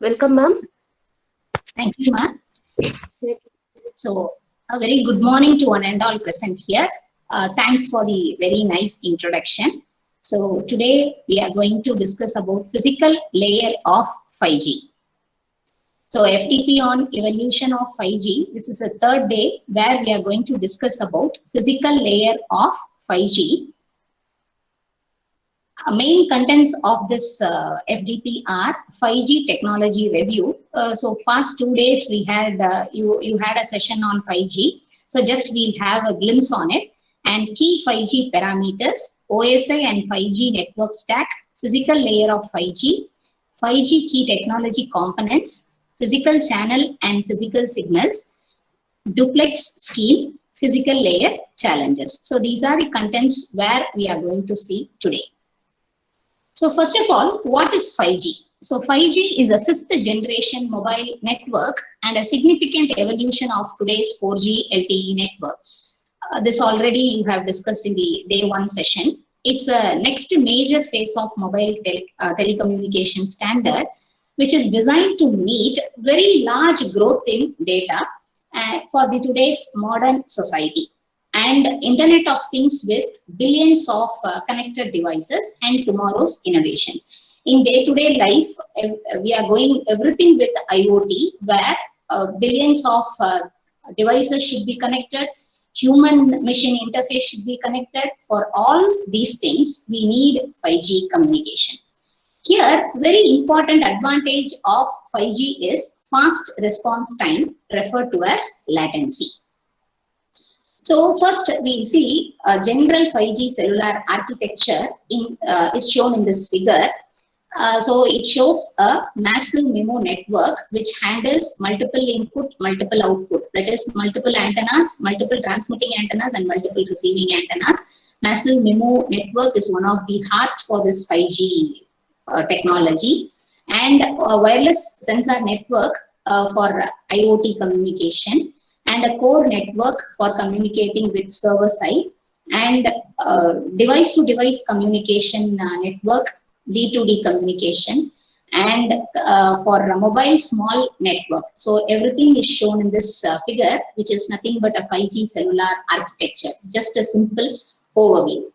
Welcome, ma'am. Thank you, ma'am. So, a very good morning to one and all present here. Thanks for the very nice introduction. So, today we are going to discuss about physical layer of 5G. So, FTP on evolution of 5G. This is the third day where we are going to discuss about physical layer of 5G. Main contents of this FDP are 5G technology review. So past 2 days we had you had a session on 5G. So just we'll have a glimpse on it, and key 5G parameters, OSI and 5G network stack, physical layer of 5G, 5G key technology components, physical channel and physical signals, duplex scheme, physical layer challenges. So these are the contents where we are going to see today. So first of all, what is 5G? So 5G is a fifth generation mobile network and a significant evolution of today's 4G LTE network. This already you have discussed in the day one session. It's a next major phase of mobile telecommunication standard, which is designed to meet very large growth in data for the today's modern society, and Internet of Things with billions of connected devices and tomorrow's innovations. In day-to-day life, we are going everything with IoT, where billions of devices should be connected, human-machine interface should be connected. For all these things, we need 5G communication. Here, very important advantage of 5G is fast response time, referred to as latency. So first we'll see a general 5G cellular architecture is shown in this figure. So it shows a massive MIMO network which handles multiple input, multiple output. That is multiple antennas, multiple transmitting antennas and multiple receiving antennas. Massive MIMO network is one of the heart for this 5G technology, and a wireless sensor network for IoT communication, and a core network for communicating with server side, and device-to-device communication network, D2D communication, and for a mobile small network. So everything is shown in this figure, which is nothing but a 5G cellular architecture. Just a simple overview.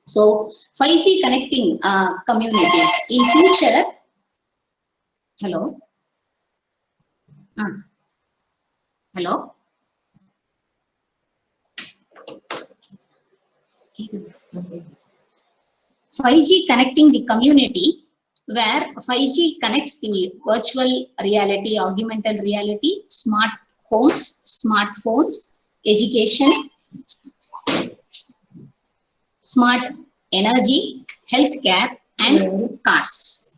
So 5G connecting communities in future. Hello. Hello. 5G connecting the community, where 5G connects the virtual reality, augmented reality, smart homes, smartphones, education, smart energy, healthcare, and cars.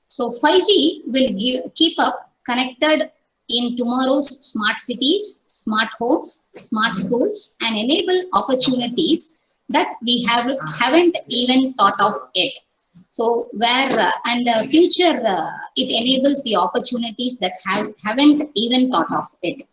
So 5G will keep up connected in tomorrow's smart cities, smart homes, smart schools, and enable opportunities that we haven't even thought of yet. So where and the future, it enables the opportunities that haven't even thought of it.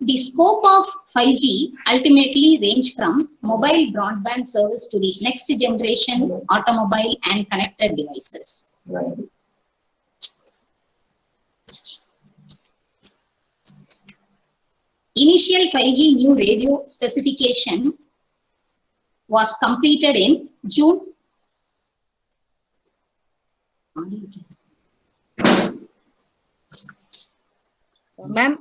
The scope of 5G ultimately range from mobile broadband service to the next generation automobile and connected devices. Right. Initial 5G new radio specification was completed in June. Ma'am,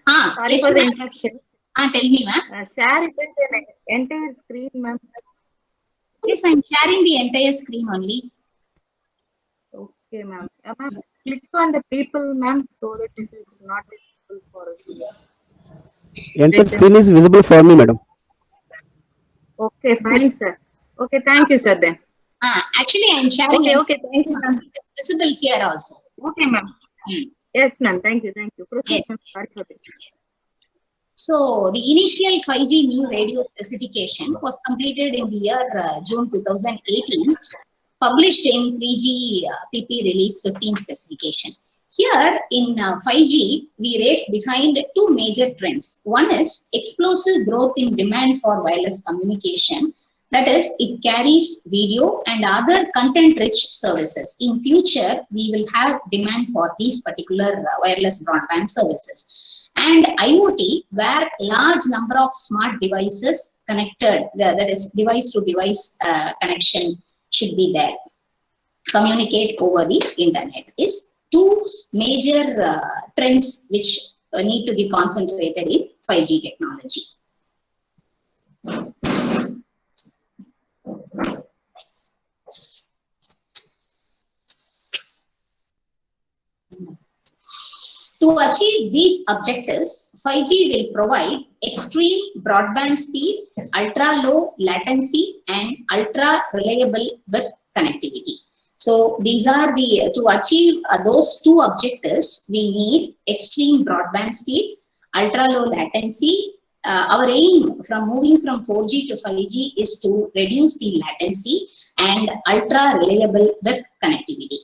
sorry yes, for the interruption. tell me, ma'am. Share it as an entire screen, ma'am. Yes, I'm sharing the entire screen only. Okay, ma'am. Ma'am, click on the people, ma'am, so that it is not visible for us. Entire screen is visible for me, madam. Okay, fine, sir. Okay, thank you, sir, then. Actually, I'm sharing. Okay, thank you, ma'am. It's visible here also. Okay, ma'am. Yes, ma'am. Thank you. Proceed, Yes. ma'am. Sorry for this. So the initial 5G new radio specification was completed in the year June 2018, published in 3G PP release 15 specification. Here in 5G, we race behind two major trends. One is explosive growth in demand for wireless communication. That is, it carries video and other content-rich services. In future, we will have demand for these particular wireless broadband services. And IoT, where large number of smart devices connected, that is device-to-device connection should be there. Communicate over the internet is two major trends which need to be concentrated in 5G technology. To achieve these objectives, 5G will provide extreme broadband speed, ultra-low latency, and ultra-reliable web connectivity. So these are to achieve those two objectives, we need extreme broadband speed, ultra-low latency. Our aim from moving from 4G to 5G is to reduce the latency and ultra-reliable web connectivity.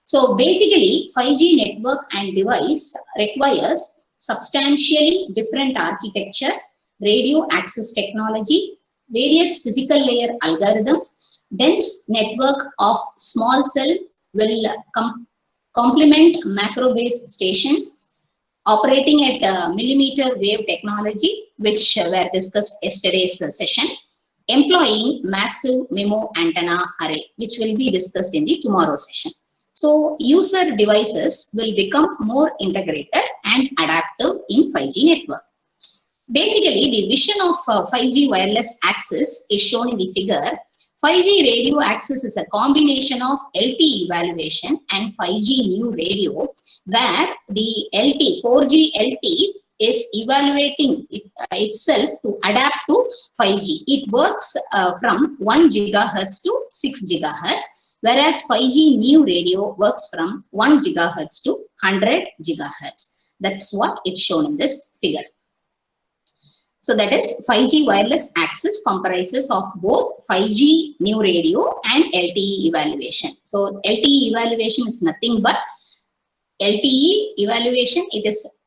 So basically, 5G network and device requires substantially different architecture, radio access technology, various physical layer algorithms, dense network of small cell will complement macro-based stations operating at millimeter wave technology, which were discussed yesterday's session, employing massive MIMO antenna array, which will be discussed in the tomorrow's session. So user devices will become more integrated and adaptive in 5G network. Basically, the vision of 5G wireless access is shown in the figure. 5G radio access is a combination of LTE evaluation and 5G new radio, where the 4G LTE is evaluating itself to adapt to 5G. It works from 1 GHz to 6 GHz. Whereas 5G new radio works from 1 GHz to 100 GHz. That's what is shown in this figure. So that is 5G wireless access comprises of both 5G new radio and LTE evaluation. So LTE evaluation is nothing but LTE evaluation, it is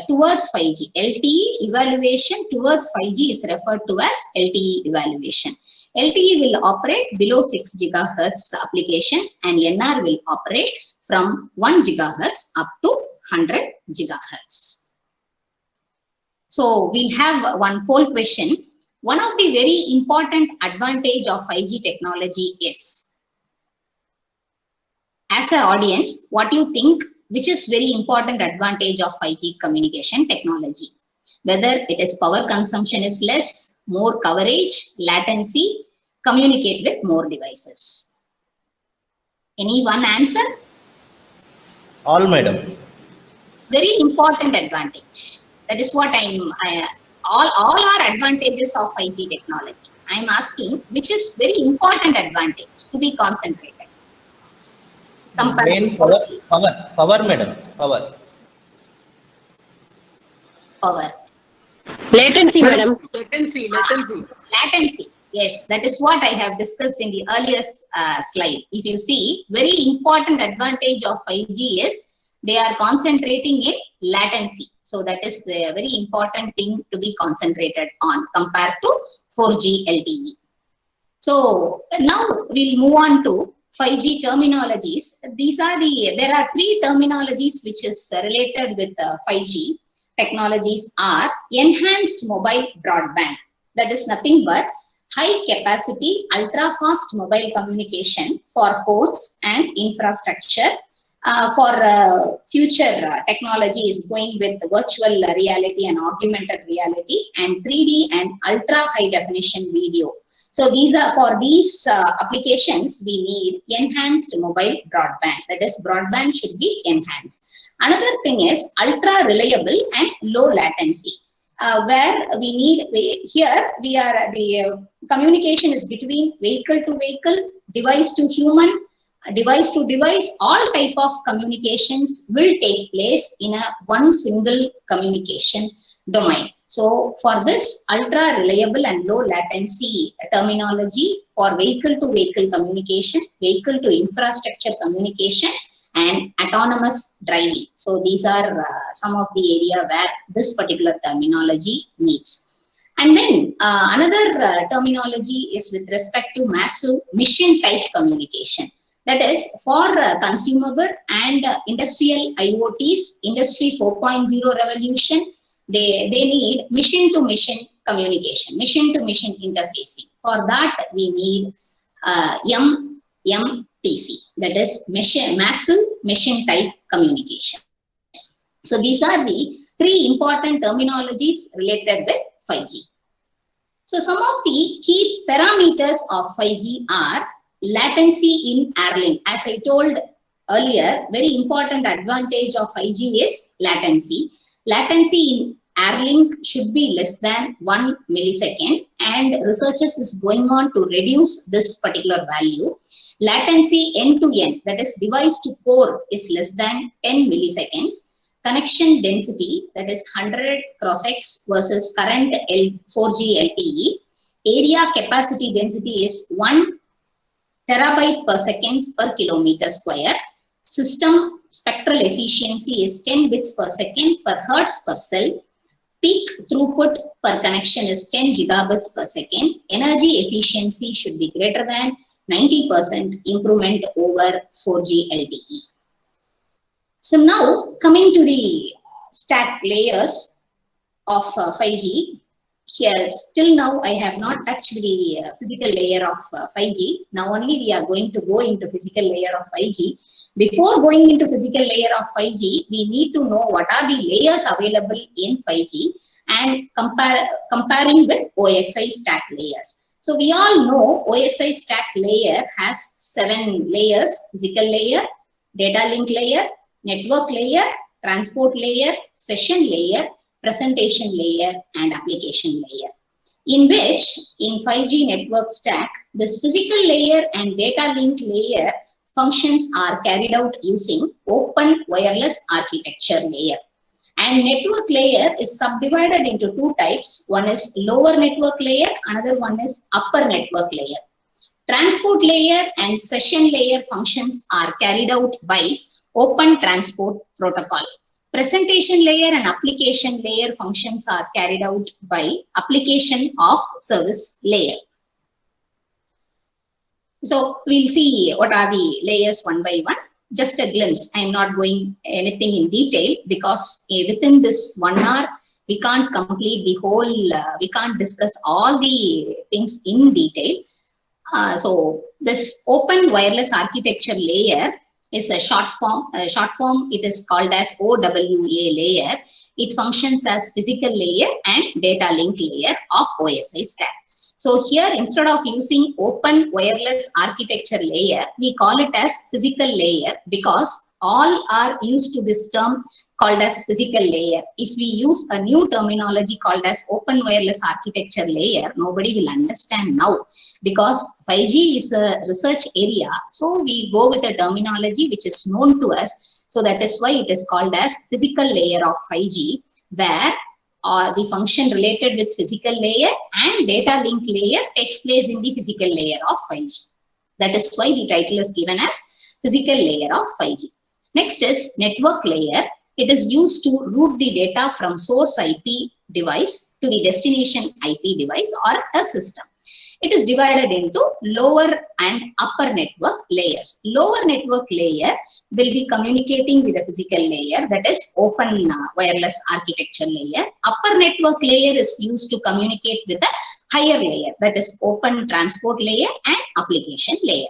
towards 5G. LTE evaluation towards 5G is referred to as LTE evaluation. LTE will operate below 6 GHz applications and NR will operate from 1 GHz up to 100 GHz. So we have one poll question. One of the very important advantage of 5G technology is, as an audience, what do you think, which is very important advantage of 5G communication technology? Whether it is power consumption is less, more coverage, latency, communicate with more devices. Any one answer? All, madam. Very important advantage. That is what all are advantages of 5G technology. I am asking which is very important advantage to be concentrated. Main power, madam, power. Latency, madam. Latency. Yes, that is what I have discussed in the earliest slide. If you see, very important advantage of 5G is they are concentrating in latency. So that is the very important thing to be concentrated on compared to 4G LTE. So now we'll move on to 5G terminologies. There are three terminologies which is related with 5G technologies are enhanced mobile broadband. That is nothing but high capacity, ultra fast mobile communication for phones and infrastructure. For future technology is going with virtual reality and augmented reality and 3D and ultra high definition video. So these are for these applications we need enhanced mobile broadband. That is, broadband should be enhanced. Another thing is ultra reliable and low latency. Where we need the communication is between vehicle to vehicle, device to human, device to device. All type of communications will take place in one single communication domain. So for this ultra reliable and low latency terminology for vehicle to vehicle communication, vehicle to infrastructure communication, and autonomous driving. So these are some of the area where this particular terminology needs. And then another terminology is with respect to massive mission type communication. That is for consumable and industrial IoTs, Industry 4.0 revolution, they need mission to mission communication, mission to mission interfacing. For that, we need MMTC, that is massive mission type communication. So these are the three important terminologies related with 5G. So some of the key parameters of 5G are latency in airlink. As I told earlier, very important advantage of 5G is latency. Latency in airlink should be less than 1 millisecond, and researchers is going on to reduce this particular value. Latency end to end, that is device to core, is less than 10 milliseconds. Connection density, that is 100 cross X versus current 4G LTE. Area capacity density is 1 terabyte per seconds per kilometer square. System spectral efficiency is 10 bits per second per hertz per cell. Peak throughput per connection is 10 gigabits per second. Energy efficiency should be greater than 90% improvement over 4G LTE. So now coming to the stack layers of 5G. Here, still now I have not touched the physical layer of 5G. Now only we are going to go into physical layer of 5G. Before going into physical layer of 5G, we need to know what are the layers available in 5G and comparing with OSI stack layers. So we all know OSI stack layer has 7 layers: physical layer, data link layer, network layer, transport layer, session layer, presentation layer, and application layer. In which, in 5G network stack, this physical layer and data link layer functions are carried out using open wireless architecture layer. And network layer is subdivided into two types. One is lower network layer, another one is upper network layer. Transport layer and session layer functions are carried out by Open Transport Protocol. Presentation layer and application layer functions are carried out by application of service layer. So we'll see what are the layers one by one. Just a glimpse. I am not going anything in detail because within this 1 hour, we can't complete the whole, we can't discuss all the things in detail. So this open wireless architecture layer is a short form. It is called as OWA layer. It functions as physical layer and data link layer of OSI stack. So here, instead of using open wireless architecture layer, we call it as physical layer because all are used to this term called as physical layer. If we use a new terminology called as open wireless architecture layer, nobody will understand now because 5G is a research area. So we go with a terminology which is known to us. So that is why it is called as physical layer of 5G, where the function related with physical layer and data link layer takes place in the physical layer of 5G. That is why the title is given as physical layer of 5G. Next is network layer. It is used to route the data from source IP device to the destination IP device or a system. It is divided into lower and upper network layers. Lower network layer will be communicating with the physical layer, that is open wireless architecture layer. Upper network layer is used to communicate with the higher layer, that is open transport layer and application layer.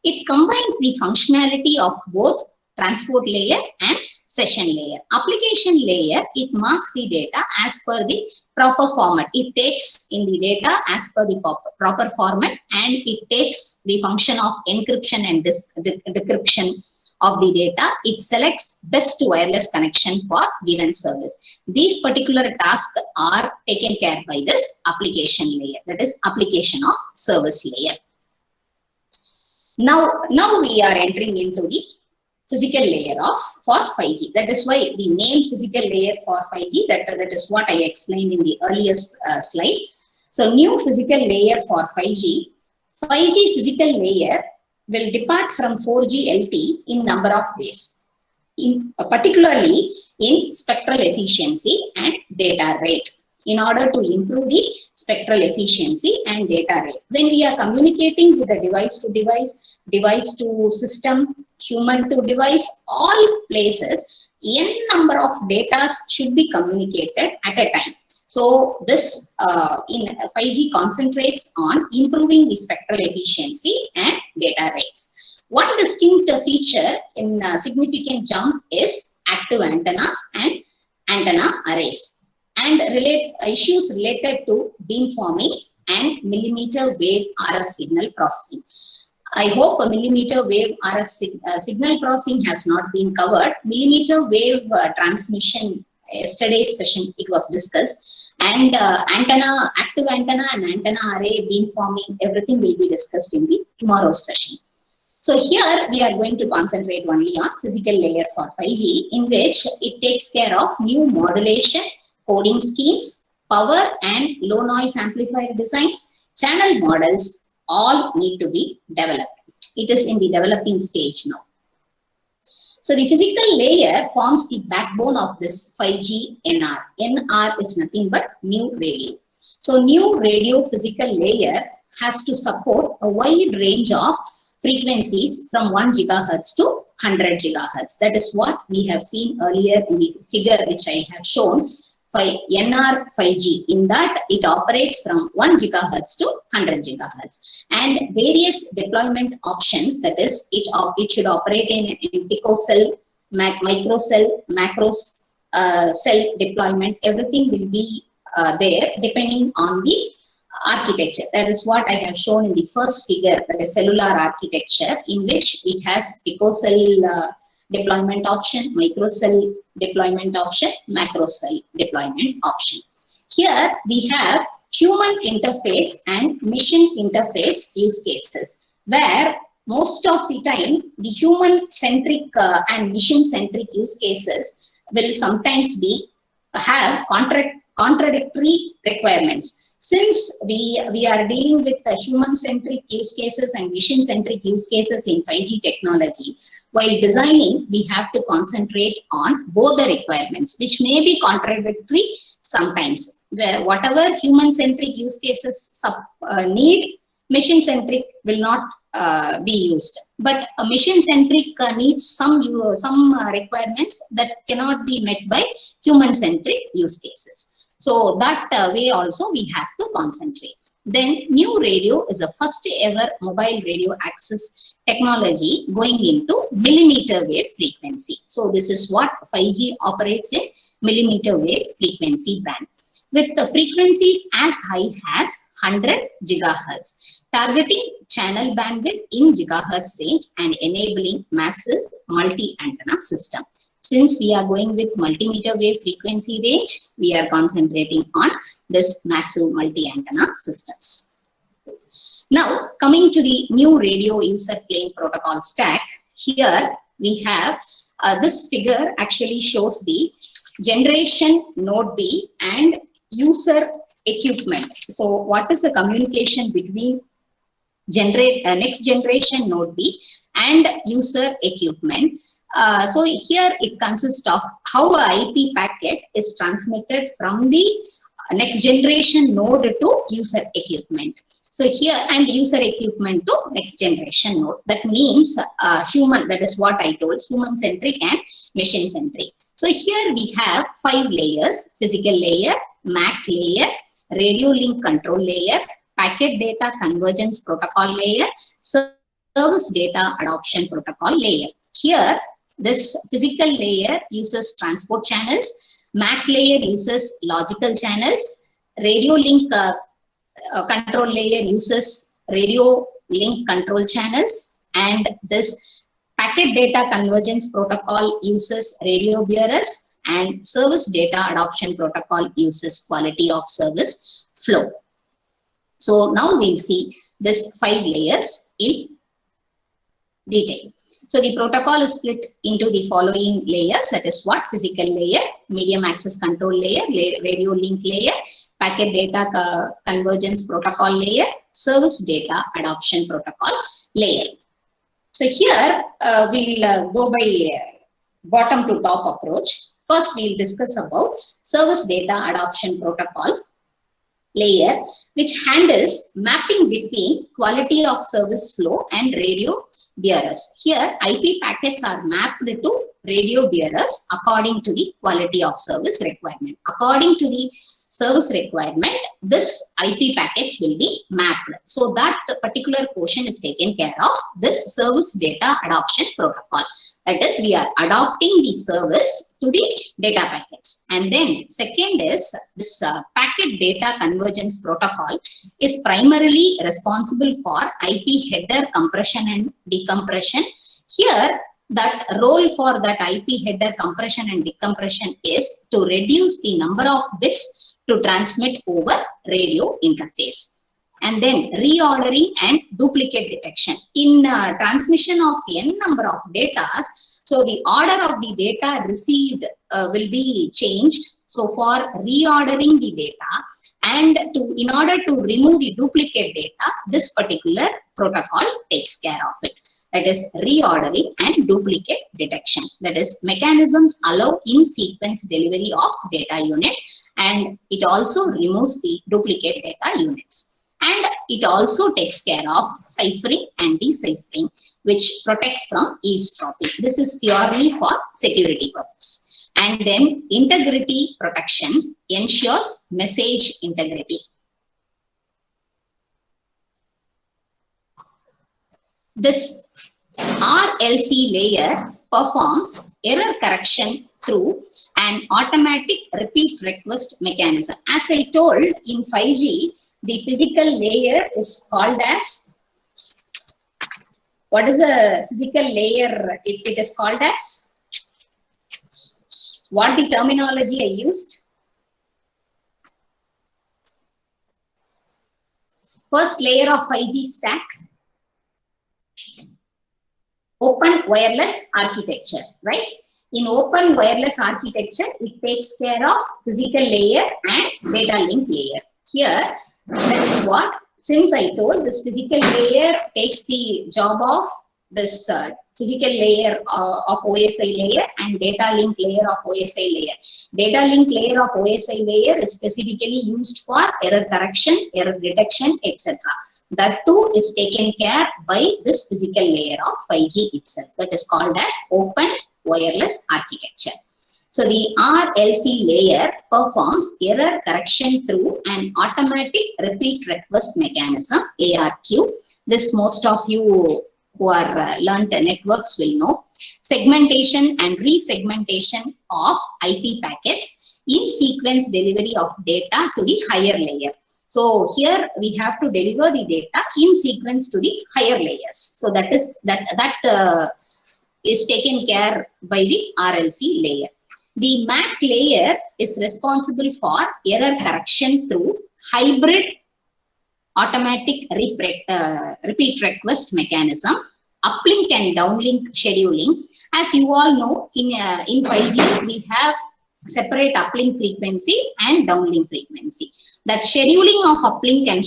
It combines the functionality of both transport layer and session layer. Application layer, it marks the data as per the proper format. It takes in the data as per the proper format and it takes the function of encryption and decryption of the data. It selects best wireless connection for given service. These particular tasks are taken care by this application layer, that is application of service layer. Now we are entering into the physical layer for 5G. That is why the name physical layer for 5G, that is what I explained in the earlier slide. So new physical layer for 5G. 5G physical layer will depart from 4G LTE in number of ways, particularly in spectral efficiency and data rate. in order to improve the spectral efficiency and data rate. When we are communicating with the device to device, device to system, human to device, all places, n number of data should be communicated at a time. So this in 5G concentrates on improving the spectral efficiency and data rates. One distinct feature in significant jump is active antennas and antenna arrays, and issues related to beamforming and millimeter wave RF signal processing. I hope a millimeter wave RF signal processing has not been covered. Millimeter wave transmission, yesterday's session it was discussed, and antenna, active antenna and antenna array, beamforming, everything will be discussed in the tomorrow's session. So here we are going to concentrate only on physical layer for 5G, in which it takes care of new modulation, coding schemes, power and low noise amplifier designs, channel models, all need to be developed. It is in the developing stage now. So the physical layer forms the backbone of this 5G NR. NR is nothing but new radio. So new radio physical layer has to support a wide range of frequencies from 1 gigahertz to 100 gigahertz. That is what we have seen earlier in the figure which I have shown. NR 5G, in that it operates from 1 gigahertz to 100 gigahertz, and various deployment options, that is it should operate in picocell, microcell, macro cell deployment. Everything will be there depending on the architecture. That is what I have shown in the first figure, that is cellular architecture, in which it has picocell deployment option, microcell deployment option, macro cell deployment option. Here we have human interface and mission interface use cases, where most of the time the human centric and mission centric use cases will sometimes have contradictory requirements. Since we are dealing with the human centric use cases and mission centric use cases in 5G technology, while designing, we have to concentrate on both the requirements, which may be contradictory sometimes. Where whatever human-centric use cases need, mission-centric will not be used. But a mission-centric needs some requirements that cannot be met by human-centric use cases. So that way also we have to concentrate. Then new radio is the first ever mobile radio access technology going into millimeter wave frequency. So this is what 5G operates in millimeter wave frequency band, with the frequencies as high as 100 gigahertz, targeting channel bandwidth in gigahertz range and enabling massive multi-antenna system. Since we are going with multimeter wave frequency range, we are concentrating on this massive multi-antenna systems. Now, coming to the new radio user plane protocol stack, here we have this figure actually shows the generation node B and user equipment. So what is the communication between next generation node B and user equipment? So here it consists of how a IP packet is transmitted from the next generation node to user equipment. So here, and user equipment to next generation node. That means human, that is what I told, human centric and machine centric. So here we have 5 layers: physical layer, MAC layer, radio link control layer, packet data convergence protocol layer, service data adoption protocol layer. Here, this physical layer uses transport channels, MAC layer uses logical channels, radio link control layer uses radio link control channels, and this packet data convergence protocol uses radio bearers, and service data adoption protocol uses quality of service flow. So now we'll see this 5 layers in detail. So the protocol is split into the following layers, that is what? Physical layer, medium access control layer, radio link layer, packet data convergence protocol layer, service data adoption protocol layer. So here we'll go by bottom to top approach. First, we'll discuss about service data adoption protocol layer, which handles mapping between quality of service flow and radio bearers. Here, IP packets are mapped to radio bearers according to the quality of service requirement. According to the service requirement, this IP package will be mapped. So that particular portion is taken care of this service data adoption protocol. That is, we are adopting the service to the data packets. And then second is this packet data convergence protocol is primarily responsible for IP header compression and decompression. Here, that role for that IP header compression and decompression is to reduce the number of bits to transmit over radio interface. And then reordering and duplicate detection. In transmission of n number of data, so the order of the data received will be changed. So for reordering the data and in order to remove the duplicate data, this particular protocol takes care of it. That is reordering and duplicate detection. That is, mechanisms allow in-sequence delivery of data unit, and it also removes the duplicate data units. And it also takes care of ciphering and deciphering, which protects from eavesdropping. This is purely for security purpose. And then integrity protection ensures message integrity. This RLC layer performs error correction through an automatic repeat request mechanism. As I told, in 5G, the physical layer is called as, what is the physical layer it is called as? What the terminology I used? First layer of 5G stack, open wireless architecture, right? In open wireless architecture, it takes care of physical layer and data link layer. Here, that is what, since I told this physical layer takes the job of this physical layer of OSI layer and data link layer of OSI layer. Data link layer of OSI layer is specifically used for error correction, error detection, etc. That too is taken care by this physical layer of 5G itself. That is called as open wireless architecture. So the RLC layer performs error correction through an automatic repeat request mechanism, ARQ. This most of you who are learned networks will know. Segmentation and resegmentation of IP packets in sequence delivery of data to the higher layer. So here we have to deliver the data in sequence to the higher layers. So that is taken care by the RLC layer. The MAC layer is responsible for error correction through hybrid automatic repeat request mechanism, uplink and downlink scheduling. As you all know, in 5G, we have separate uplink frequency and downlink frequency. That scheduling of uplink and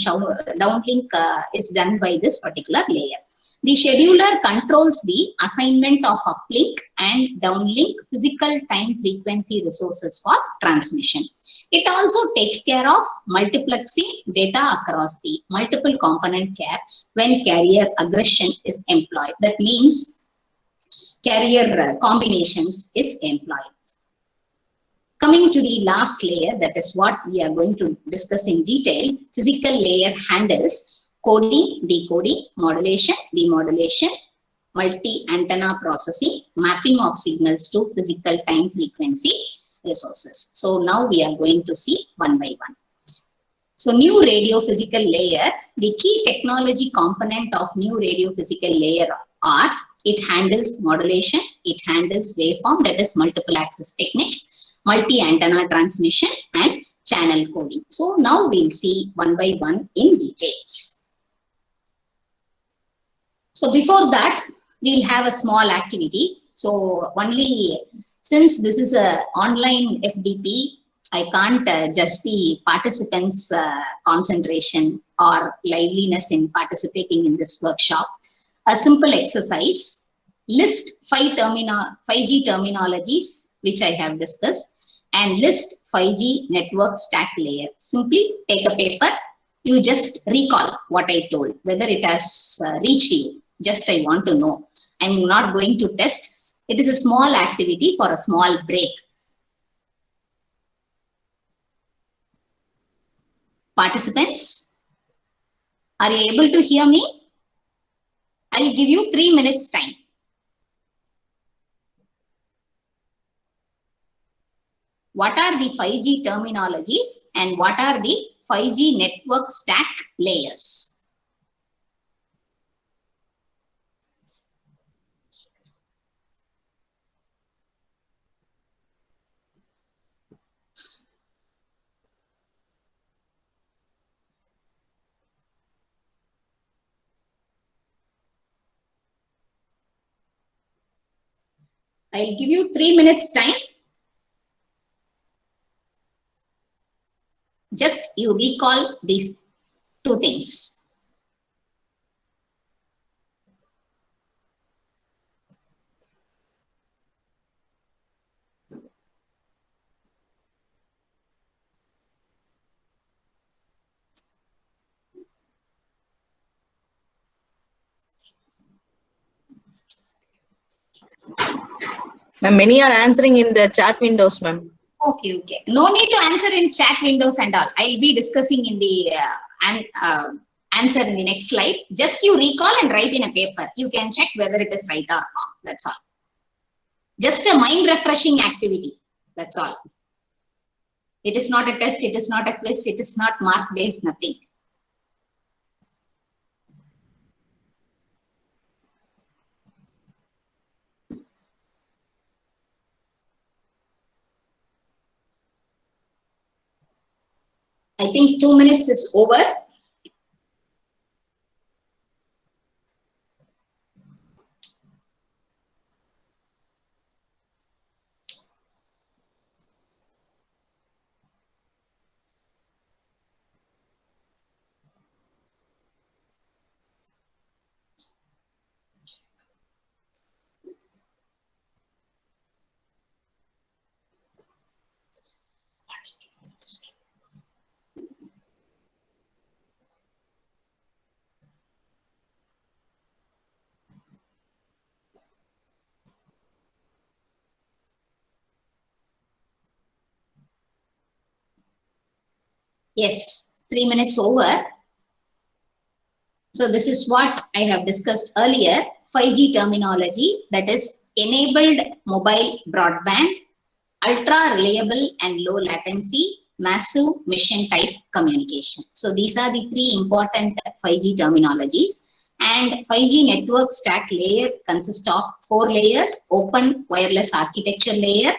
downlink is done by this particular layer. The scheduler controls the assignment of uplink and downlink physical time frequency resources for transmission. It also takes care of multiplexing data across the multiple component cap when carrier aggression is employed. That means carrier combinations is employed. Coming to the last layer, that is what we are going to discuss in detail. Physical layer handles coding, decoding, modulation, demodulation, multi-antenna processing, mapping of signals to physical time frequency resources. So now we are going to see one by one. So new radio physical layer, the key technology component of new radio physical layer are, it handles modulation, it handles waveform, that is multiple access techniques, multi-antenna transmission and channel coding. So now we'll see one by one in detail. So before that, we'll have a small activity. So only since this is an online FDP, I can't judge the participants' concentration or liveliness in participating in this workshop. A simple exercise. list 5G terminologies which I have discussed, and list 5G network stack layer. Simply take a paper, you just recall what I told, whether it has reached you. Just I want to know. I'm not going to test. It is a small activity for a small break. Participants, are you able to hear me? I'll give you 3 minutes time. What are the 5G terminologies and what are the 5G network stack layers? I'll give you 3 minutes time. Just you recall these two things. Ma'am, many are answering in the chat windows, ma'am. Okay, okay. No need to answer in chat windows and all. I'll be discussing in the answer in the next slide. Just you recall and write in a paper. You can check whether it is right or wrong. That's all. Just a mind refreshing activity. That's all. It is not a test. It is not a quiz. It is not mark based, nothing. I think 2 minutes is over. Yes, 3 minutes over. So this is what I have discussed earlier. 5G terminology, that is enabled mobile broadband, ultra reliable and low latency, massive mission type communication. So these are the three important 5G terminologies. And 5G network stack layer consists of 4 layers: open wireless architecture layer,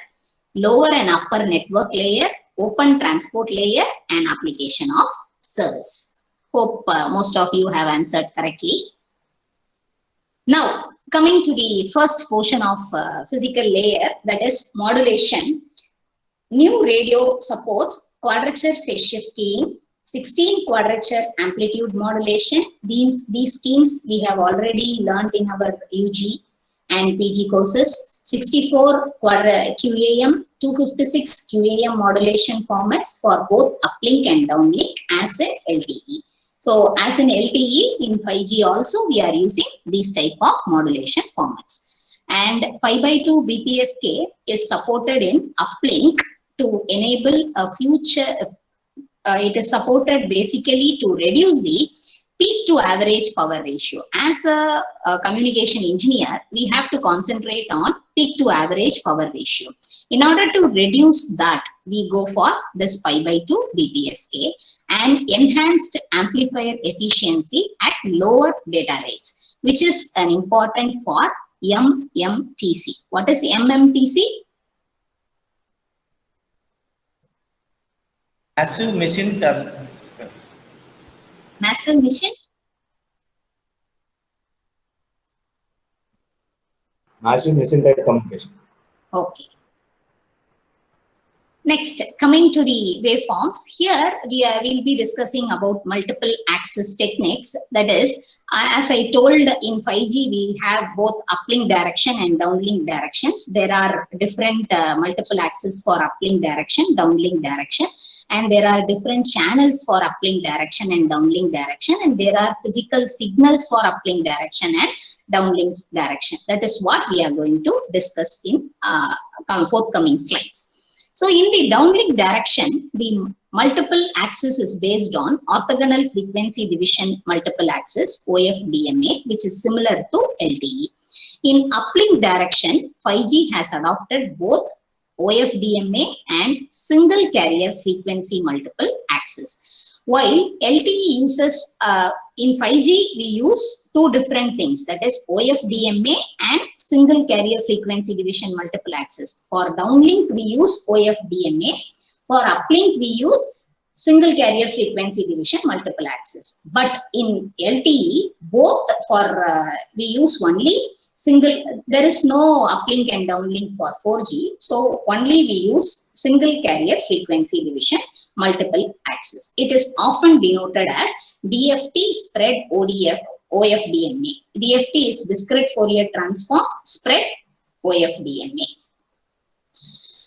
lower and upper network layer, open transport layer, and application of service. Hope most of you have answered correctly. Now, coming to the first portion of physical layer, that is modulation. New radio supports quadrature phase shift keying, 16 quadrature amplitude modulation. These schemes we have already learned in our UG and PG courses. 64 QAM, 256 QAM modulation formats for both uplink and downlink as in LTE. So as in LTE, in 5G also we are using these type of modulation formats. And pi by 2 BPSK is supported in uplink to enable a future, it is supported basically to reduce the peak to average power ratio. As a communication engineer, we have to concentrate on peak to average power ratio. In order to reduce that, we go for this pi by 2 BPSK and enhanced amplifier efficiency at lower data rates, which is an important for MMTC. What is MMTC? Massive machine turn. Massive mission? Massive machine type communication. Okay. Next, coming to the waveforms, here we'll be discussing about multiple access techniques. That is, as I told, in 5G, we have both uplink direction and downlink directions. There are different multiple access for uplink direction, downlink direction, and there are different channels for uplink direction and downlink direction, and there are physical signals for uplink direction and downlink direction. That is what we are going to discuss in forthcoming slides. So in the downlink direction, the multiple access is based on orthogonal frequency division multiple access, OFDMA, which is similar to LTE. In uplink direction, 5G has adopted both OFDMA and single carrier frequency multiple access. While LTE uses, in 5G, we use two different things, that is OFDMA and single carrier frequency division multiple access. For downlink, we use OFDMA. For uplink, we use single carrier frequency division multiple access. But in LTE, both we use only single, there is no uplink and downlink for 4G. So only we use single carrier frequency division multiple access. It is often denoted as DFT spread OFDMA. DFT is discrete Fourier transform spread OFDMA.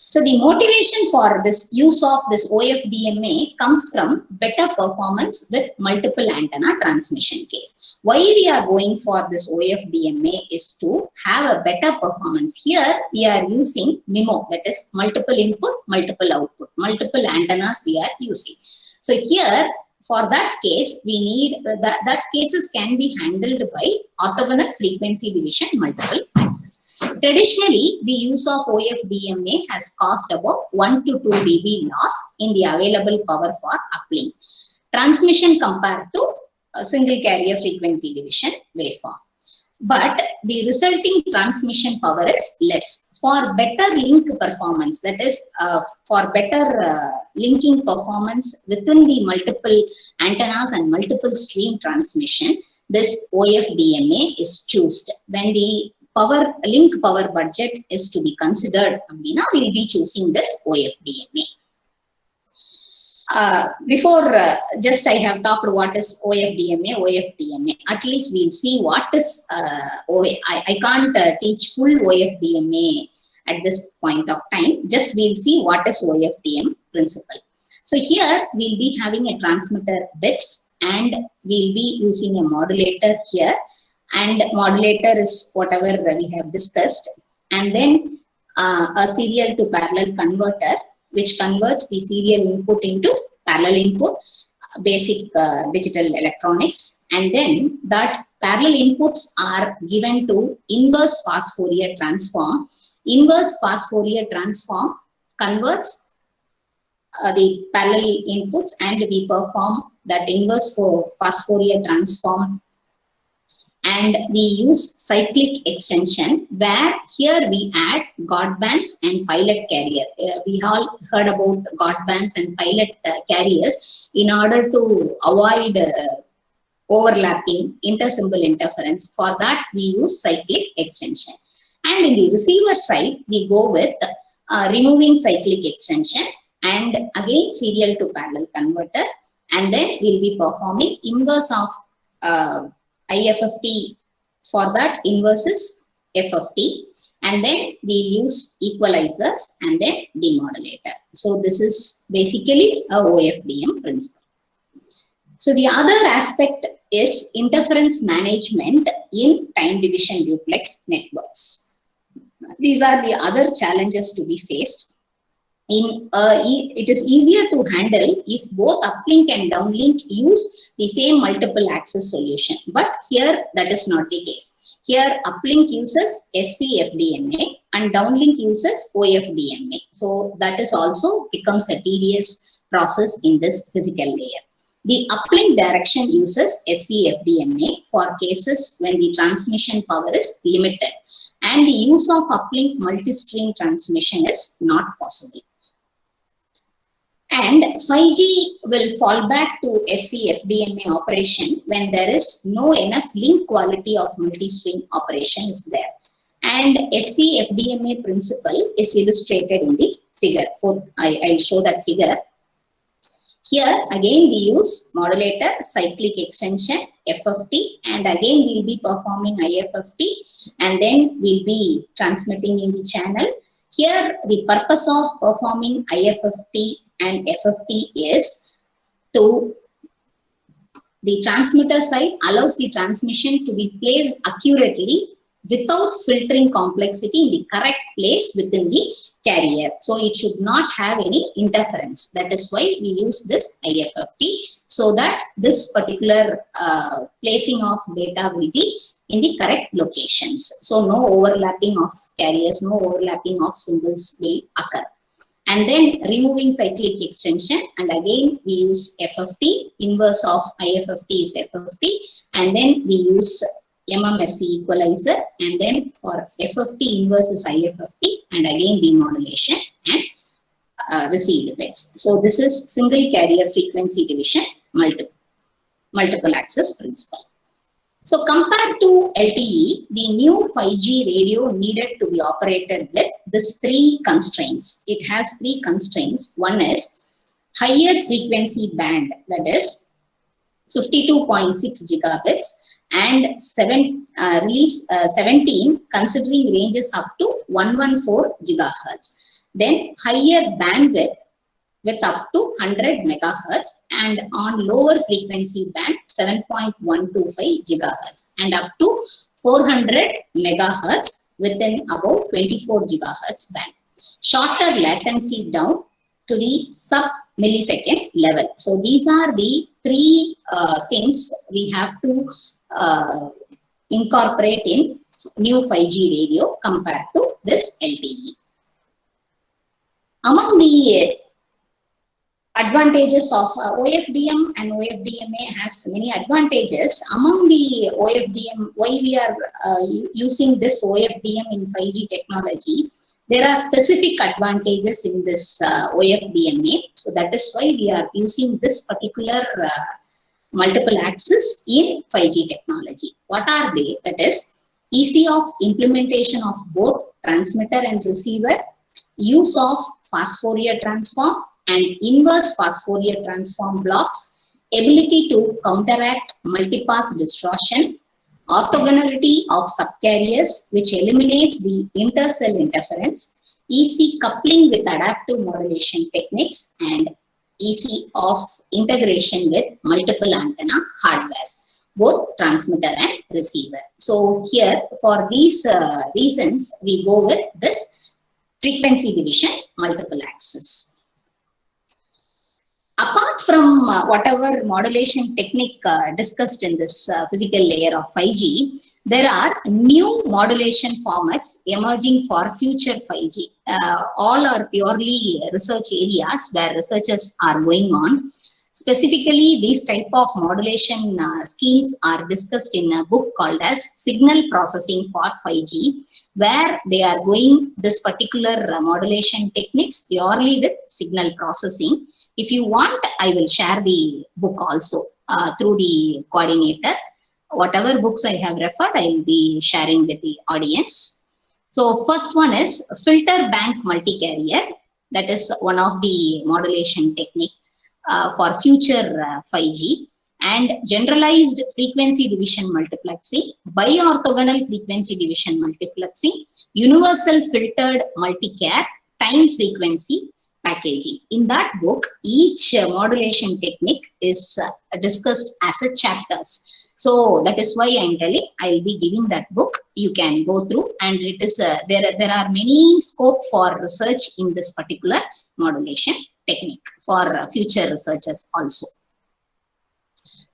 So the motivation for this use of this OFDMA comes from better performance with multiple antenna transmission case. Why we are going for this OFDMA is to have a better performance. Here we are using MIMO, that is multiple input, multiple output, multiple antennas we are using. So here, for that case, we need that cases can be handled by orthogonal frequency division multiple access. Traditionally, the use of OFDMA has caused about 1 to 2 dB loss in the available power for uplink transmission compared to a single carrier frequency division waveform. But the resulting transmission power is less. For better link performance, that is for better linking performance within the multiple antennas and multiple stream transmission, this OFDMA is chosen. When the link power budget is to be considered, we will be choosing this OFDMA. Before just I have talked what is OFDMA. At least we'll see what is I can't teach full OFDMA at this point of time. Just we'll see what is OFDM principle. So here we'll be having a transmitter bits and we'll be using a modulator here, and modulator is whatever we have discussed, and then a serial to parallel converter which converts the serial input into parallel input, basic digital electronics, and then that parallel inputs are given to inverse fast Fourier transform. Inverse fast Fourier transform converts the parallel inputs, and we perform that inverse fast Fourier transform, and we use cyclic extension, where here we add guard bands and pilot carrier. We all heard about guard bands and pilot carriers in order to avoid overlapping intersymbol interference. For that we use cyclic extension. And in the receiver side, we go with removing cyclic extension and again serial to parallel converter, and then we'll be performing inverse of IFFT. For that, inverse is FFT, and then we use equalizers and then demodulator. So this is basically a OFDM principle. So the other aspect is interference management in time division duplex networks. These are the other challenges to be faced. It is easier to handle if both uplink and downlink use the same multiple access solution. But here that is not the case. Here uplink uses SC-FDMA and downlink uses OFDMA. So that is also becomes a tedious process in this physical layer. The uplink direction uses SC-FDMA for cases when the transmission power is limited, and the use of uplink multi-stream transmission is not possible. And 5G will fall back to SC-FDMA operation when there is no enough link quality of multi-stream operation is there. And SC-FDMA principle is illustrated in the figure. I'll show that figure. Here again we use modulator, cyclic extension, FFT, and again we'll be performing IFFT, and then we'll be transmitting in the channel. Here the purpose of performing IFFT and FFT is to the transmitter side allows the transmission to be placed accurately without filtering complexity in the correct place within the carrier. So it should not have any interference. That is why we use this IFFT, so that this particular placing of data will be in the correct locations. So no overlapping of carriers, no overlapping of symbols will occur. And then removing cyclic extension, and again we use FFT, inverse of IFFT is FFT, and then we use MMSC equalizer, and then for FFT inverse is IFFT, and again demodulation and received bits. So this is single carrier frequency division multiple access principle. So compared to LTE, the new 5G radio needed to be operated with these three constraints. It has three constraints. One is higher frequency band, that is 52.6 gigabits, and 17 considering ranges up to 114 gigahertz. Then higher bandwidth with up to 100 megahertz, and on lower frequency band 7.125 gigahertz, and up to 400 megahertz within about 24 gigahertz band. Shorter latency down to the sub-millisecond level. So these are the three things we have to incorporate in new 5G radio compared to this LTE. Among the advantages of OFDM, and OFDMA has many advantages. Among the OFDM, why we are using this OFDM in 5G technology, there are specific advantages in this OFDMA. So that is why we are using this particular multiple access in 5G technology. What are they? That is easy of implementation of both transmitter and receiver, use of fast Fourier transform and inverse fast Fourier transform blocks, ability to counteract multipath distortion, orthogonality of subcarriers which eliminates the intercell interference, easy coupling with adaptive modulation techniques, and easy of integration with multiple antenna hardwares, both transmitter and receiver. So here for these reasons we go with this frequency division multiple access. Apart from whatever modulation technique discussed in this physical layer of 5G, there are new modulation formats emerging for future 5G. All are purely research areas where researchers are going on. Specifically, these type of modulation schemes are discussed in a book called as Signal Processing for 5G, where they are going this particular modulation techniques purely with signal processing. If you want, I will share the book also through the coordinator. Whatever books I have referred, I will be sharing with the audience. So first one is filter bank multi-carrier. That is one of the modulation technique for future 5G. And generalized frequency division multiplexing, bi-orthogonal frequency division multiplexing, universal filtered multicare, time frequency packaging. In that book, each modulation technique is discussed as a chapters. So that is why I am telling I will be giving that book. You can go through, and it is there are many scope for research in this particular modulation technique for future researchers also.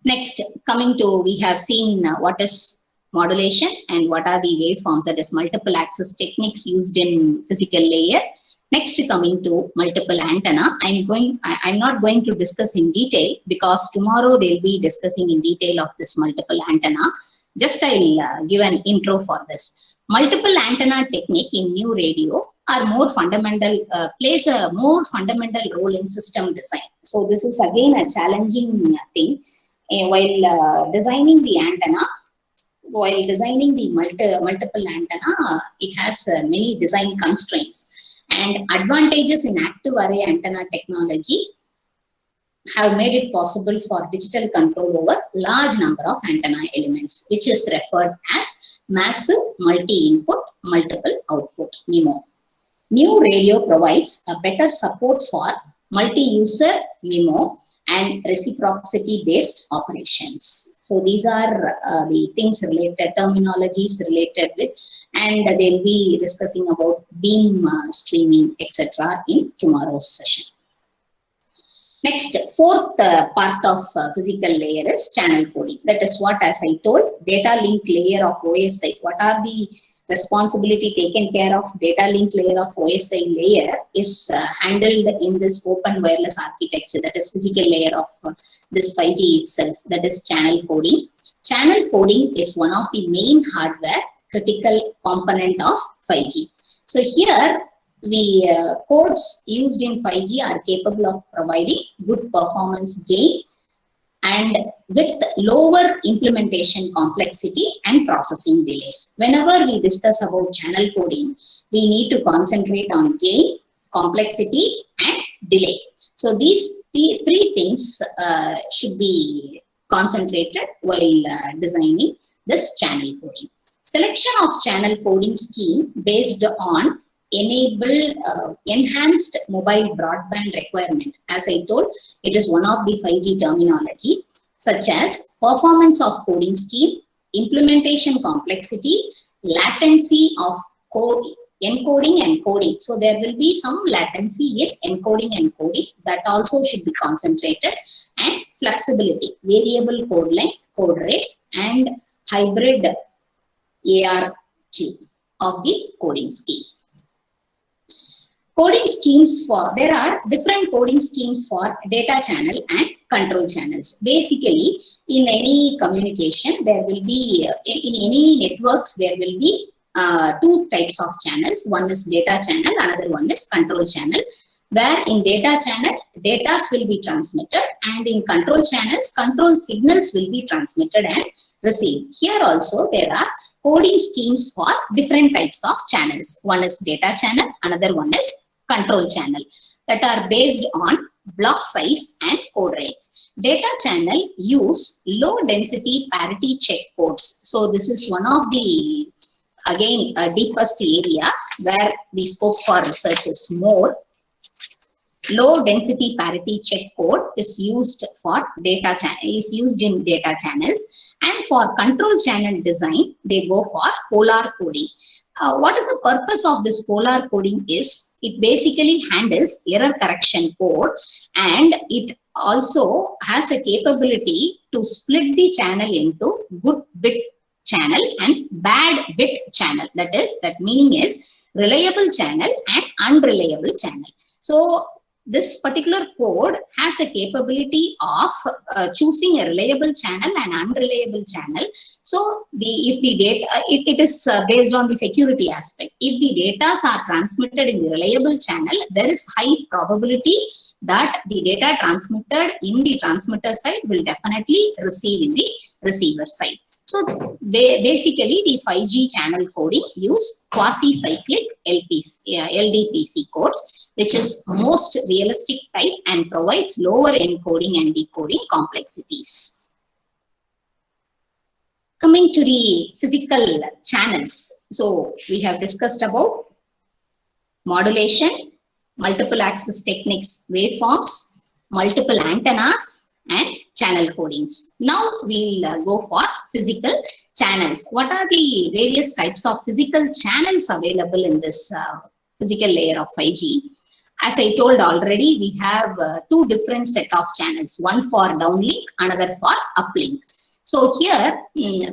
Next, coming to, we have seen what is modulation and what are the waveforms, that is multiple access techniques used in physical layer. Next, coming to multiple antenna, I'm not going to discuss in detail because tomorrow they'll be discussing in detail of this multiple antenna. Just I'll give an intro for this. Multiple antenna technique in new radio are more fundamental, plays a more fundamental role in system design. So this is again a challenging thing. While designing the antenna, while designing the multiple antenna, it has many design constraints. And advantages in active array antenna technology have made it possible for digital control over large number of antenna elements, which is referred as massive multi-input, multiple output, MIMO. New radio provides a better support for multi-user MIMO and reciprocity-based operations. So these are the things related, terminologies related with, and they'll be discussing about beam streaming, etc. in tomorrow's session. Next, fourth part of physical layer is channel coding. That is what, as I told, data link layer of OSI. What are the responsibility taken care of data link layer of OSI layer is handled in this open wireless architecture, that is physical layer of this 5G itself, that is channel coding. Channel coding is one of the main hardware critical component of 5G. So here, codes used in 5G are capable of providing good performance gain and with lower implementation complexity and processing delays. Whenever we discuss about channel coding, we need to concentrate on gain, complexity, and delay. So these three things should be concentrated while designing this channel coding. Selection of channel coding scheme based on enhanced mobile broadband requirement. As I told, it is one of the 5G terminology, such as performance of coding scheme, implementation complexity, latency of code, encoding and coding. So there will be some latency in encoding and coding that also should be concentrated, and flexibility, variable code length, code rate, and hybrid ARQ of the coding scheme. Coding schemes there are different coding schemes for data channel and control channels. Basically, in any communication, there will be, in any networks, there will be two types of channels. One is data channel, another one is control channel. Where in data channel, data will be transmitted, and in control channels, control signals will be transmitted and received. Here also, there are coding schemes for different types of channels. One is data channel, another one is control channel, that are based on block size and code rates. Data channel use low density parity check codes. So this is one of the, again, deepest area where the scope for research is more. Low density parity check code is used for data channel, is used in data channels, and for control channel design, they go for polar coding. What is the purpose of this polar coding is, it basically handles error correction code, and it also has a capability to split the channel into good bit channel and bad bit channel. That meaning is reliable channel and unreliable channel. So this particular code has a capability of choosing a reliable channel and unreliable channel. So if the data, it is based on the security aspect. If the data are transmitted in the reliable channel, there is high probability that the data transmitted in the transmitter side will definitely receive in the receiver side. So basically, the 5G channel coding use quasi-cyclic LDPC codes, which is most realistic type and provides lower encoding and decoding complexities. Coming to the physical channels. So we have discussed about modulation, multiple access techniques, waveforms, multiple antennas, and channel codings. Now we'll go for physical channels. What are the various types of physical channels available in this physical layer of 5G? As I told already, we have two different set of channels, one for downlink, another for uplink. So here,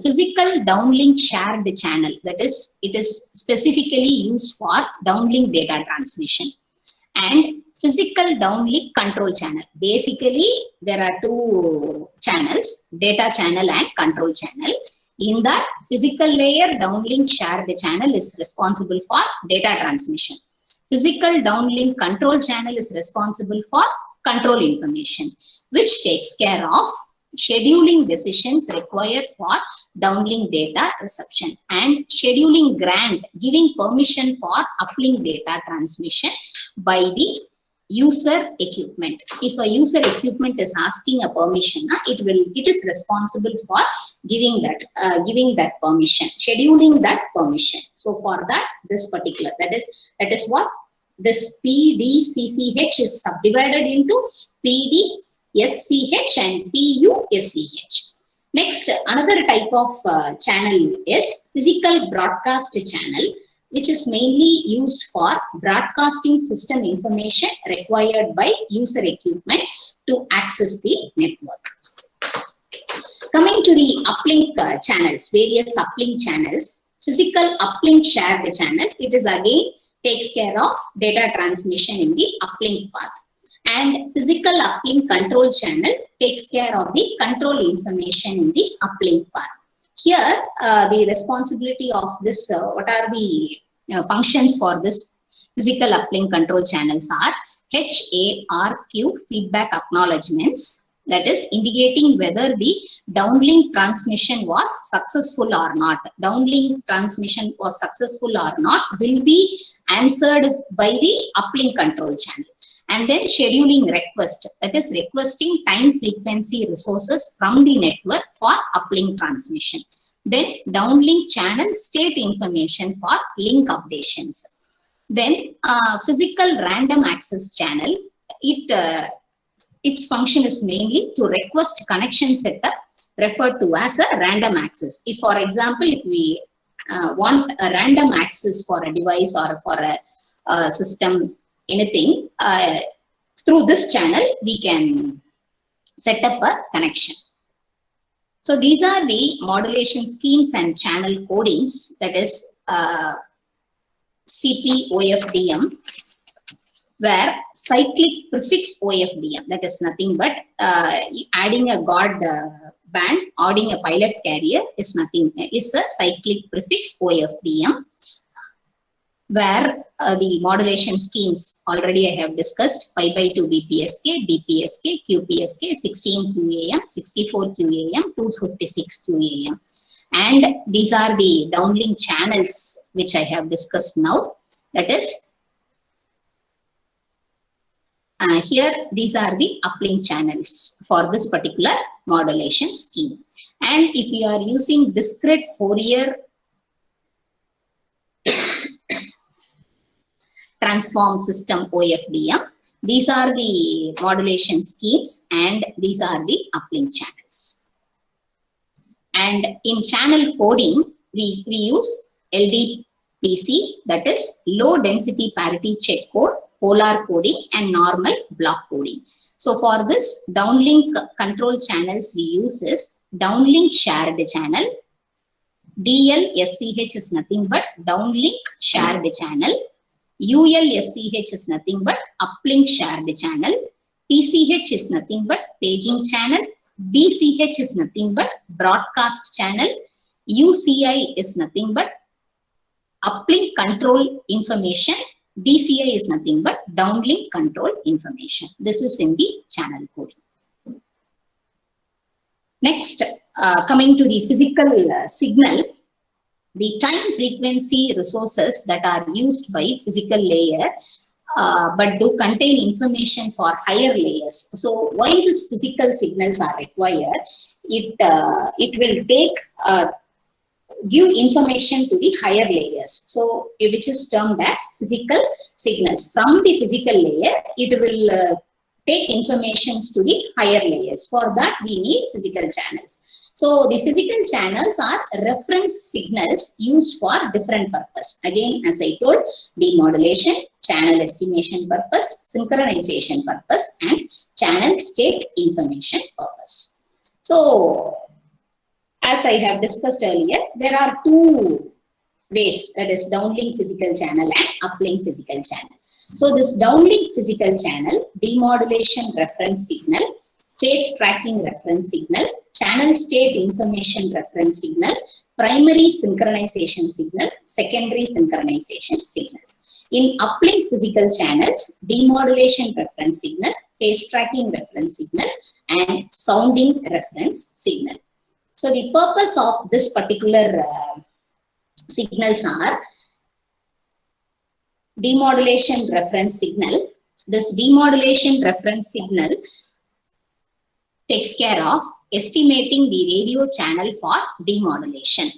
physical downlink shared channel, that is, it is specifically used for downlink data transmission. And physical downlink control channel. Basically, there are two channels, data channel and control channel. In that physical layer, downlink shared channel is responsible for data transmission. Physical downlink control channel is responsible for control information, which takes care of scheduling decisions required for downlink data reception, and scheduling grant, giving permission for uplink data transmission by the user equipment. If a user equipment is asking a permission, it is responsible for giving that permission, scheduling that permission. So for that, this particular, that is what this PDCCH is subdivided into PDSCH and PUSCH. Next, another type of channel is physical broadcast channel, which is mainly used for broadcasting system information required by user equipment to access the network. Coming to the uplink channels, various uplink channels, physical uplink shared channel, it is again takes care of data transmission in the uplink path. And physical uplink control channel takes care of the control information in the uplink path. Here, the responsibility of this, what are the functions for this physical uplink control channels are HARQ, feedback acknowledgements, that is indicating whether the downlink transmission was successful or not. Downlink transmission was successful or not will be answered by the uplink control channel. And then scheduling request, that is requesting time frequency resources from the network for uplink transmission. Then downlink channel state information for link updations. Then physical random access channel, its function is mainly to request connection setup referred to as a random access. If, for example, if we want a random access for a device or for a system, anything, through this channel we can set up a connection. So these are the modulation schemes and channel codings, that is CP-OFDM, where cyclic prefix OFDM, that is nothing but adding a God band, adding a pilot carrier is nothing, is a cyclic prefix OFDM, where the modulation schemes already I have discussed, 5x2 BPSK, DPSK, QPSK, 16 QAM, 64 QAM, 256 QAM. And these are the downlink channels which I have discussed now. That is, here these are the uplink channels for this particular modulation scheme. And if you are using discrete Fourier transform system OFDM, these are the modulation schemes and these are the uplink channels. And in channel coding, we use LDPC, that is low density parity check code, polar coding and normal block coding. So for this downlink control channels we use is downlink shared channel. DLSCH is nothing but downlink shared channel. ULSCH is nothing but uplink shared channel. PCH is nothing but paging channel. BCH is nothing but broadcast channel. UCI is nothing but uplink control information. DCI is nothing but downlink control information. This is in the channel coding. Next, coming to the physical signal, the time frequency resources that are used by physical layer but do contain information for higher layers. So why these physical signals are required? It will take give information to the higher layers, so which is termed as physical signals. From the physical layer, it will take informations to the higher layers. For that, we need physical channels. So the physical channels are reference signals used for different purpose. Again, as I told, demodulation, channel estimation purpose, synchronization purpose, and channel state information purpose. So, as I have discussed earlier, there are two ways, that is downlink physical channel and uplink physical channel. So this downlink physical channel, demodulation reference signal, phase tracking reference signal, channel state information reference signal, primary synchronization signal, secondary synchronization signals. In uplink physical channels, demodulation reference signal, phase tracking reference signal, and sounding reference signal. So the purpose of this particular signals are demodulation reference signal. This demodulation reference signal takes care of estimating the radio channel for demodulation.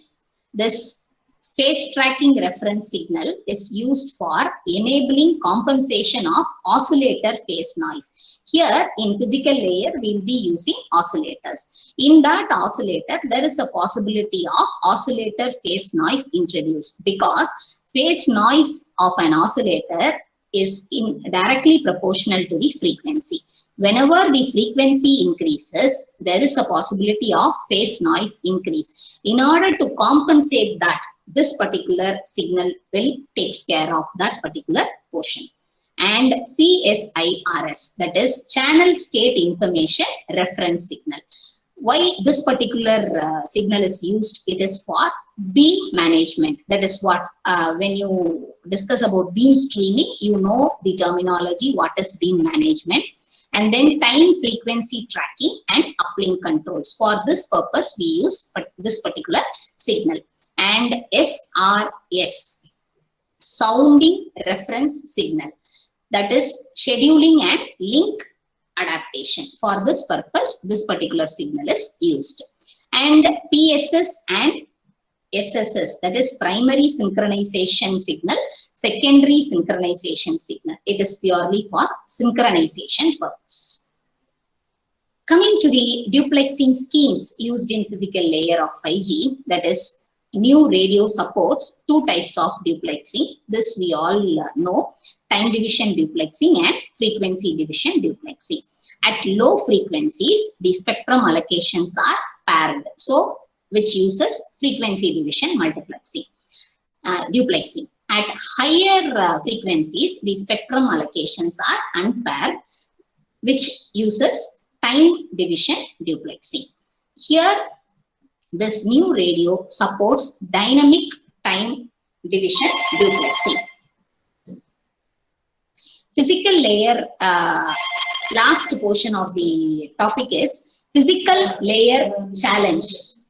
This phase tracking reference signal is used for enabling compensation of oscillator phase noise. Here in physical layer, we will be using oscillators. In that oscillator, there is a possibility of oscillator phase noise introduced, because phase noise of an oscillator is directly proportional to the frequency. Whenever the frequency increases, there is a possibility of phase noise increase. In order to compensate that, this particular signal will take care of that particular portion. And CSIRS, that is channel state information reference signal. Why this particular signal is used? It is for beam management. That is what, when you discuss about beam streaming, you know the terminology, what is beam management. And then time frequency tracking and uplink controls. For this purpose, we use this particular signal. And SRS, sounding reference signal. That is scheduling and link adaptation. For this purpose, this particular signal is used. And PSS and SSS, that is primary synchronization signal, secondary synchronization signal. It is purely for synchronization purpose. Coming to the duplexing schemes used in physical layer of 5G, that is new radio supports two types of duplexing. This we all know, time division duplexing and frequency division duplexing. At low frequencies, the spectrum allocations are paired, so which uses frequency division multiplexing, duplexing. At higher frequencies, the spectrum allocations are unpaired, which uses time division duplexing. Here, this new radio supports dynamic time division duplexing. Physical layer, last portion of the topic is physical layer challenges.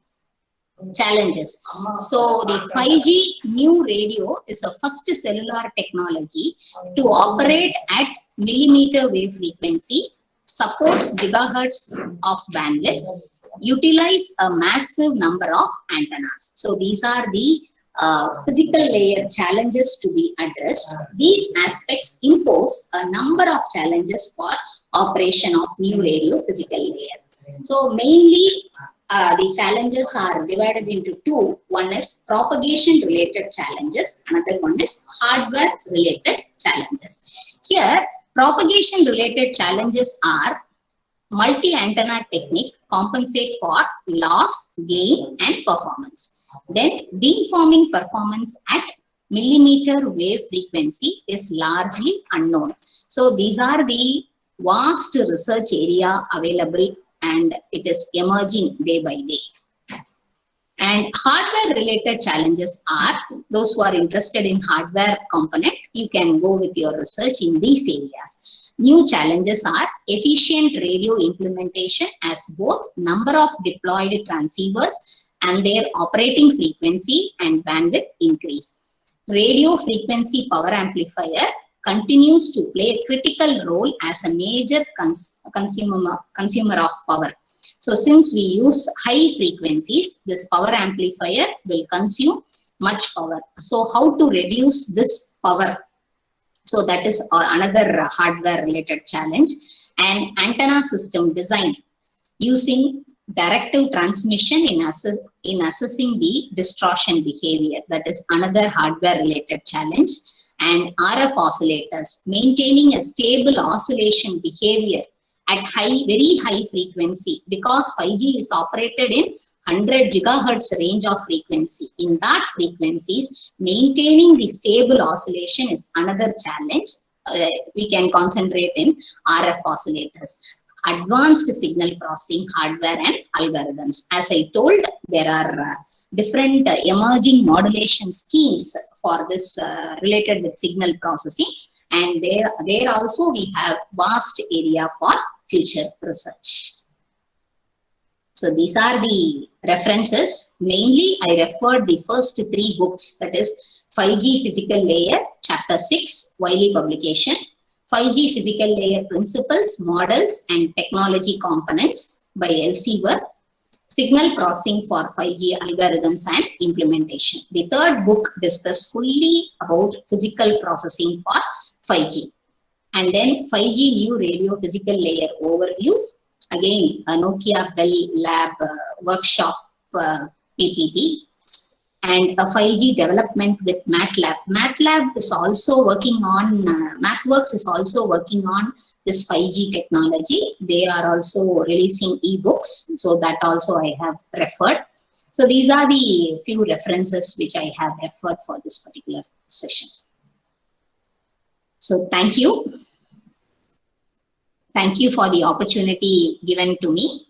So the 5G new radio is the first cellular technology to operate at millimeter wave frequency, supports gigahertz of bandwidth, utilize a massive number of antennas. So these are the physical layer challenges to be addressed. These aspects impose a number of challenges for operation of new radio physical layer. So mainly the challenges are divided into two. One is propagation related challenges, another one is hardware related challenges. Here, propagation related challenges are multi-antenna technique compensate for loss, gain and performance. Then beamforming performance at millimeter wave frequency is largely unknown. So these are the vast research area available and it is emerging day by day. And hardware related challenges are, those who are interested in hardware component, you can go with your research in these areas. New challenges are efficient radio implementation as both number of deployed transceivers and their operating frequency and bandwidth increase. Radio frequency power amplifier continues to play a critical role as a major consumer of power. So since we use high frequencies, this power amplifier will consume much power. So how to reduce this power? So that is another hardware related challenge. And antenna system design using directive transmission in assessing the distortion behavior. That is another hardware related challenge. And RF oscillators, maintaining a stable oscillation behavior at very high frequency, because 5G is operated in 100 gigahertz range of frequency. In that frequencies, maintaining the stable oscillation is another challenge. We can concentrate in RF oscillators. Advanced signal processing hardware and algorithms. As I told, there are different emerging modulation schemes for this related with signal processing. And there also we have vast area for future research. So these are the references. Mainly, I referred the first 3 books, that is 5G Physical Layer, Chapter 6, Wiley publication, 5G Physical Layer Principles, Models and Technology Components by Elsevier, Signal Processing for 5G Algorithms and Implementation. The third book discusses fully about physical processing for 5G. And then 5G New Radio Physical Layer Overview. Again, a Nokia Bell Lab workshop PPT, and a 5G development with MATLAB. MATLAB is also working on, MathWorks is also working on this 5G technology. They are also releasing ebooks, so that also I have referred. So these are the few references which I have referred for this particular session. So thank you. Thank you for the opportunity given to me.